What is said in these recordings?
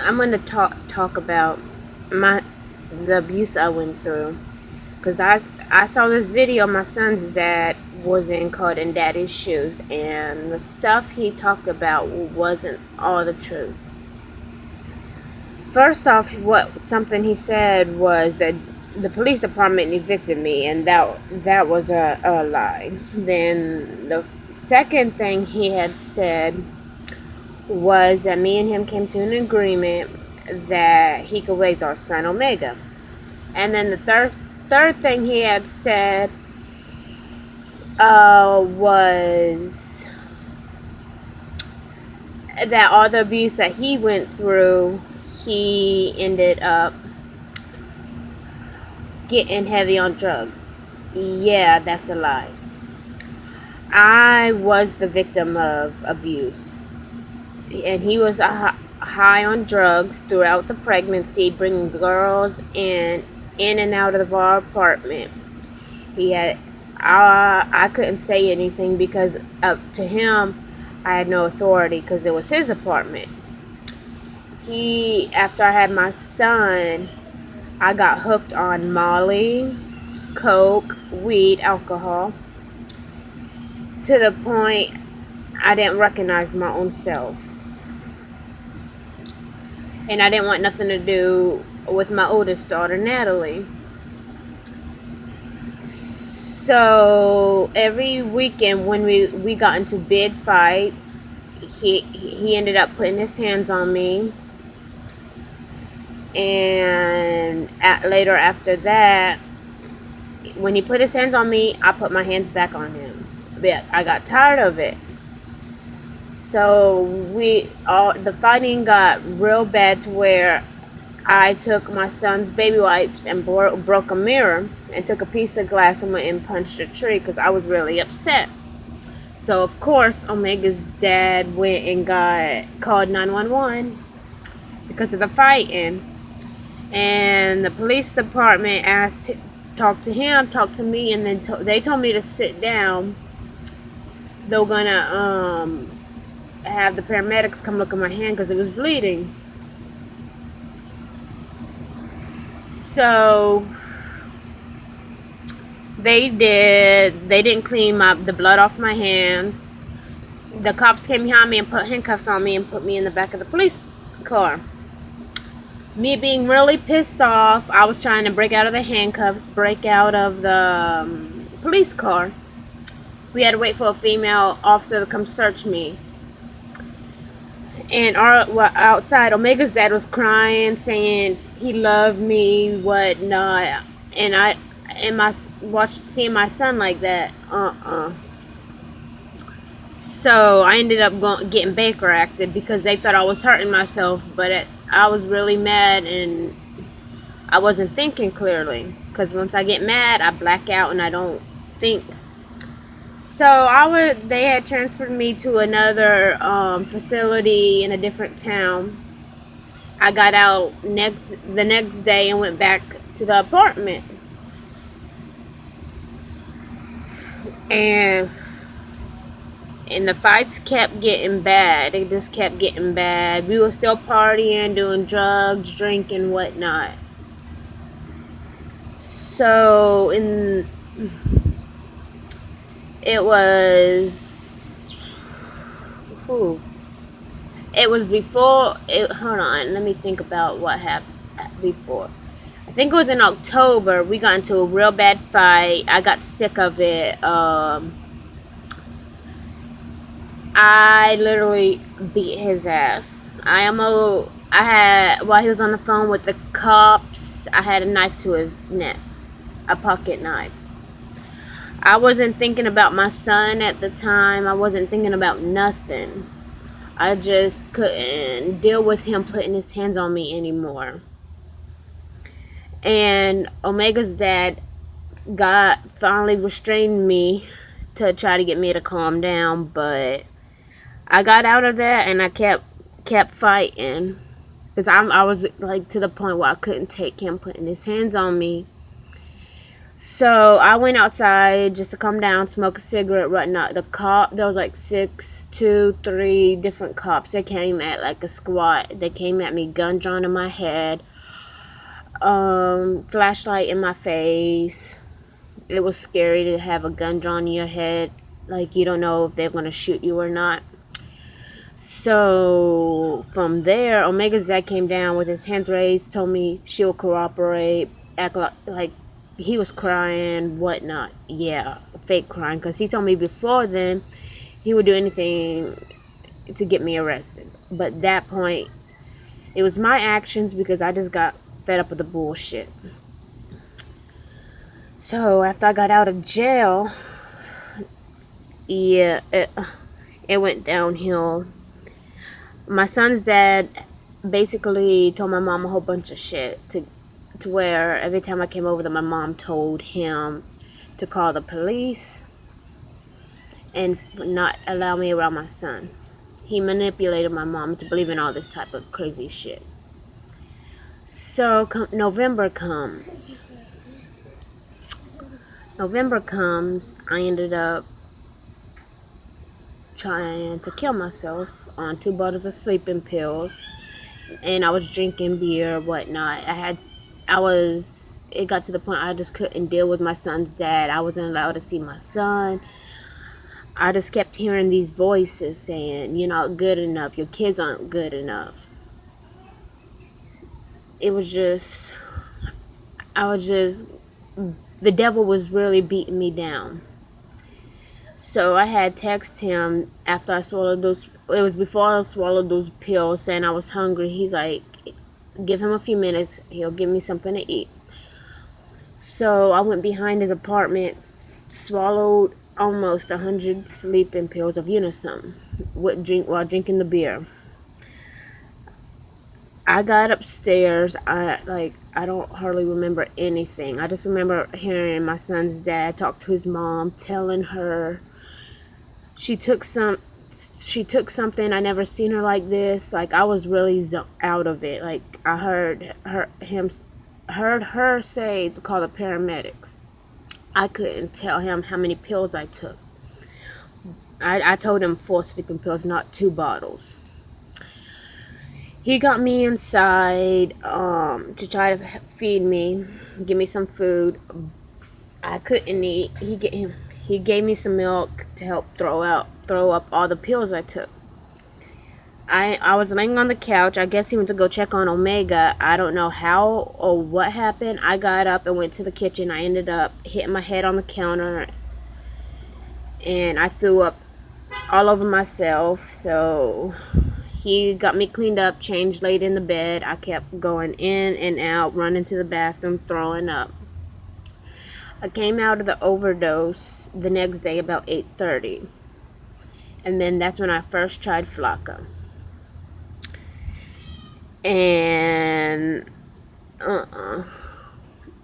I'm gonna talk about the abuse I went through, cause I saw this video. My son's dad was in caught in daddy's shoes, and the stuff he talked about wasn't all the truth. First off, what something he said was that the police department evicted me, and that was a lie. Then the second thing he had said was that me and him came to an agreement that he could raise our son Omega. And then the third thing he had said was that all the abuse that he went through, he ended up getting heavy on drugs. Yeah, that's a lie. I was the victim of abuse, and he was high on drugs throughout the pregnancy, bringing girls in and out of our apartment. He had I couldn't say anything because to him I had no authority because it was his apartment. After I had my son, I got hooked on Molly, coke, weed, alcohol, to the point I didn't recognize my own self. And I didn't want nothing to do with my oldest daughter, Natalie. So every weekend when we got into big fights, he ended up putting his hands on me. And later after that, when he put his hands on me, I put my hands back on him. But I got tired of it. So the fighting got real bad to where I took my son's baby wipes and broke a mirror and took a piece of glass and went and punched a tree because I was really upset. So of course Omega's dad went and called 911 because of the fighting. And the police department talked to me, and then they told me to sit down. They were gonna have the paramedics come look at my hand because it was bleeding. So they did. They didn't clean the blood off my hands. The cops came behind me and put handcuffs on me and put me in the back of the police car. Me being really pissed off, I was trying to break out of the handcuffs, break out of the police car. We had to wait for a female officer to come search me. And outside, Omega's dad was crying, saying he loved me, whatnot. And seeing my son like that, So I ended up getting Baker acted because they thought I was hurting myself, but I was really mad and I wasn't thinking clearly. Because once I get mad, I black out and I don't think. So they had transferred me to another facility in a different town. I got out the next day and went back to the apartment. And the fights kept getting bad. They just kept getting bad. We were still partying, doing drugs, drinking, whatnot. So it was before. Hold on, let me think about what happened before. I think it was in October. We got into a real bad fight. I got sick of it. I literally beat his ass. While he was on the phone with the cops, I had a knife to his neck, a pocket knife. I wasn't thinking about my son at the time. I wasn't thinking about nothing. I just couldn't deal with him putting his hands on me anymore. And Omega's dad finally restrained me to try to get me to calm down, but I got out of that and I kept fighting because I was like to the point where I couldn't take him putting his hands on me. So I went outside just to calm down, smoke a cigarette, whatnot. There was like 6 two, three different cops. They came at like a squad. They came at me, gun drawn in my head, flashlight in my face. It was scary to have a gun drawn in your head. Like, you don't know if they're going to shoot you or not. So from there, Omega's dad came down with his hands raised, told me she'll cooperate, act like he was crying, whatnot. Yeah, fake crying, because he told me before then he would do anything to get me arrested. But at that point, it was my actions, because I just got fed up with the bullshit. So after I got out of jail, yeah, it went downhill. My son's dad basically told my mom a whole bunch of shit to where every time I came over there, my mom told him to call the police and not allow me around my son. He manipulated my mom to believe in all this type of crazy shit. So November comes. I ended up trying to kill myself on 2 bottles of sleeping pills, and I was drinking beer, whatnot. It got to the point I just couldn't deal with my son's dad. I wasn't allowed to see my son. I just kept hearing these voices saying, you're not good enough, your kids aren't good enough. The devil was really beating me down. So I had texted him after I swallowed those, it was before I swallowed those pills, saying I was hungry. He's like, give him a few minutes, he'll give me something to eat. So I went behind his apartment, swallowed almost 100 sleeping pills of Unisum while drinking the beer. I got upstairs. I don't hardly remember anything. I just remember hearing my son's dad talk to his mom, telling her she took something. I never seen her like this. Like, I was really out of it. Like, I heard her say to call the paramedics. I couldn't tell him how many pills I took. I told him 4 sleeping pills, not 2 bottles. He got me inside to try to feed me, give me some food. I couldn't eat. He gave me some milk to help throw up all the pills I took. I was laying on the couch. I guess he went to go check on Omega. I don't know how or what happened. I got up and went to the kitchen. I ended up hitting my head on the counter, and I threw up all over myself. So he got me cleaned up, changed, laid in the bed. I kept going in and out, running to the bathroom, throwing up. I came out of the overdose the next day about 8:30. And then that's when I first tried Flakka. And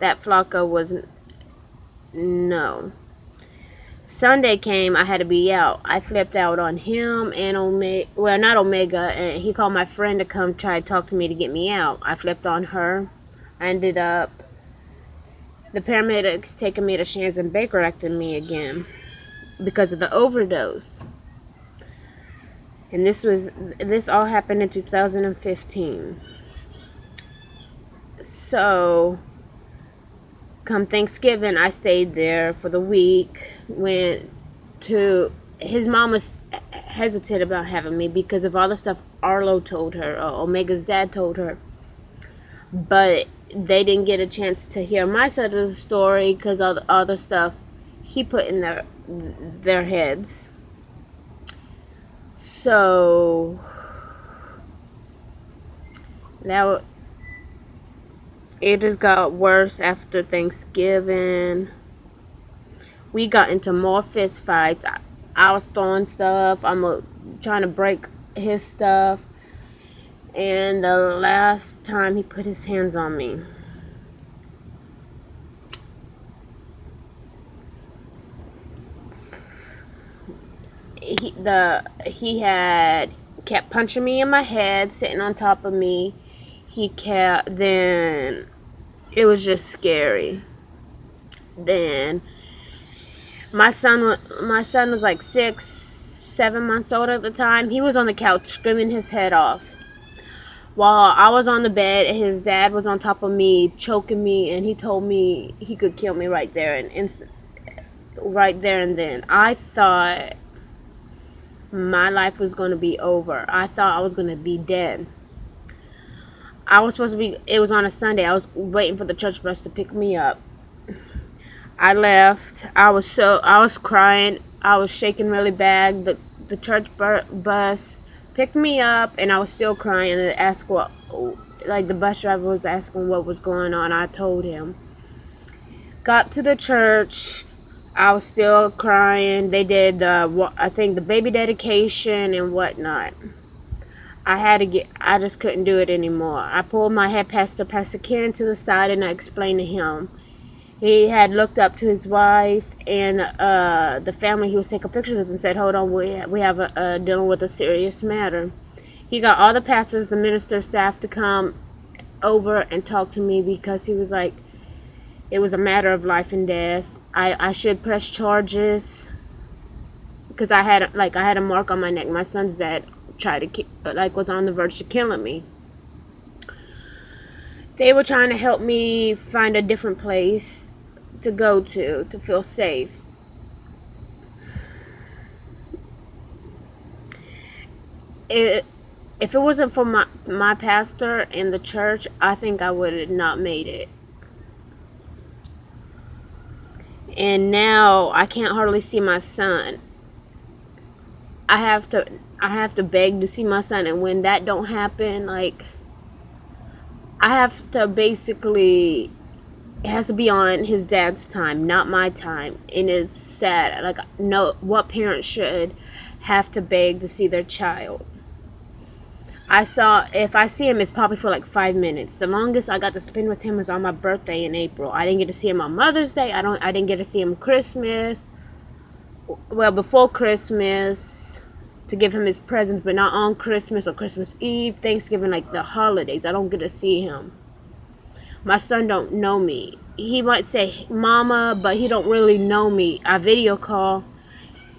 that Flakka wasn't, no. Sunday came, I had to be out. I flipped out on him and Omega, well, not Omega, and he called my friend to come try to talk to me to get me out. I flipped on her. I ended up, the paramedics taking me to Shands and Baker acting me again because of the overdose. And this all happened in 2015. So come Thanksgiving, I stayed there for the week. His mom was hesitant about having me because of all the stuff Arlo told her, or Omega's dad told her. But they didn't get a chance to hear my side of the story because of the other stuff he put in their heads. So now it just got worse after Thanksgiving. We got into more fist fights. I was throwing stuff. I'm trying to break his stuff. And the last time he put his hands on me, he had kept punching me in my head, sitting on top of me. Then it was just scary. Then my son was like 6, 7 months old at the time. He was on the couch screaming his head off. While I was on the bed, his dad was on top of me, choking me, and he told me he could kill me right there right there and then. I thought my life was going to be over. I thought I was going to be dead. I was supposed to be, it was on a Sunday. I was waiting for the church bus to pick me up. I left. I was crying. I was shaking really bad. The church bus picked me up, and I was still crying and asked the bus driver was asking what was going on. I told him. Got to the church. I was still crying. They did the baby dedication and whatnot. I just couldn't do it anymore. I pulled my head Pastor Ken to the side, and I explained to him. He had looked up to his wife and the family he was taking pictures with and said, hold on, we have dealing with a serious matter. He got all the pastors, the minister staff to come over and talk to me because he was like, it was a matter of life and death. I should press charges because I had a mark on my neck. My son's dad was on the verge of killing me. They were trying to help me find a different place to go to feel safe. If it wasn't for my pastor and the church, I think I would have not made it. And now I can't hardly see my son. I have to beg to see my son, and when that don't happen, I have to basically, it has to be on his dad's time, not my time. And it's sad. No, what parent should have to beg to see their child? If I see him, it's probably for 5 minutes. The longest I got to spend with him was on my birthday in April. I didn't get to see him on Mother's Day. I didn't get to see him Christmas. Well, before Christmas, to give him his presents, but not on Christmas or Christmas Eve, Thanksgiving, the holidays. I don't get to see him. My son don't know me. He might say mama, but he don't really know me. I video call.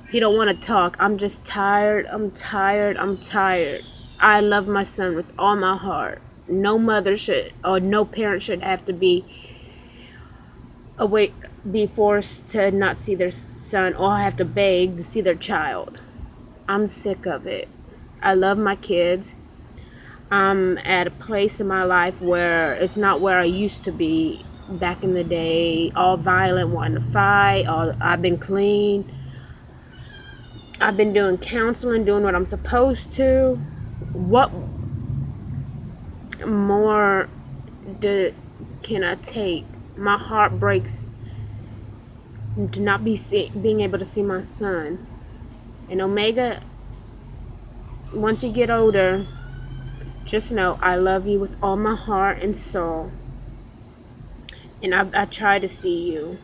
He don't want to talk. I'm just tired. I'm tired. I love my son with all my heart. No mother should, or no parent should have to be forced to not see their son or have to beg to see their child. I'm sick of it. I love my kids. I'm at a place in my life where it's not where I used to be back in the day, all violent, wanting to fight. I've been clean. I've been doing counseling, doing what I'm supposed to. What more can I take? My heart breaks to not being able to see my son. And Omega, once you get older, just know I love you with all my heart and soul. And I try to see you.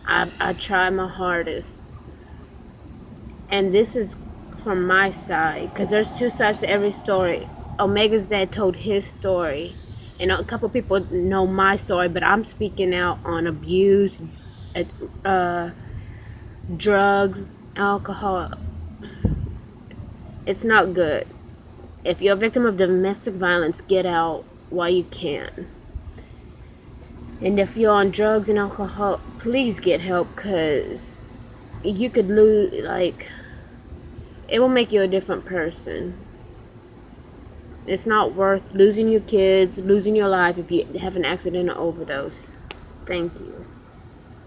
I try my hardest. And this is from my side, because there's two sides to every story. Omega's dad told his story, and a couple people know my story, but I'm speaking out on abuse, drugs, alcohol. It's not good. If you're a victim of domestic violence, get out while you can. And if you're on drugs and alcohol, please get help, because you could lose, it will make you a different person. It's not worth losing your kids, losing your life if you have an accident or overdose. Thank you.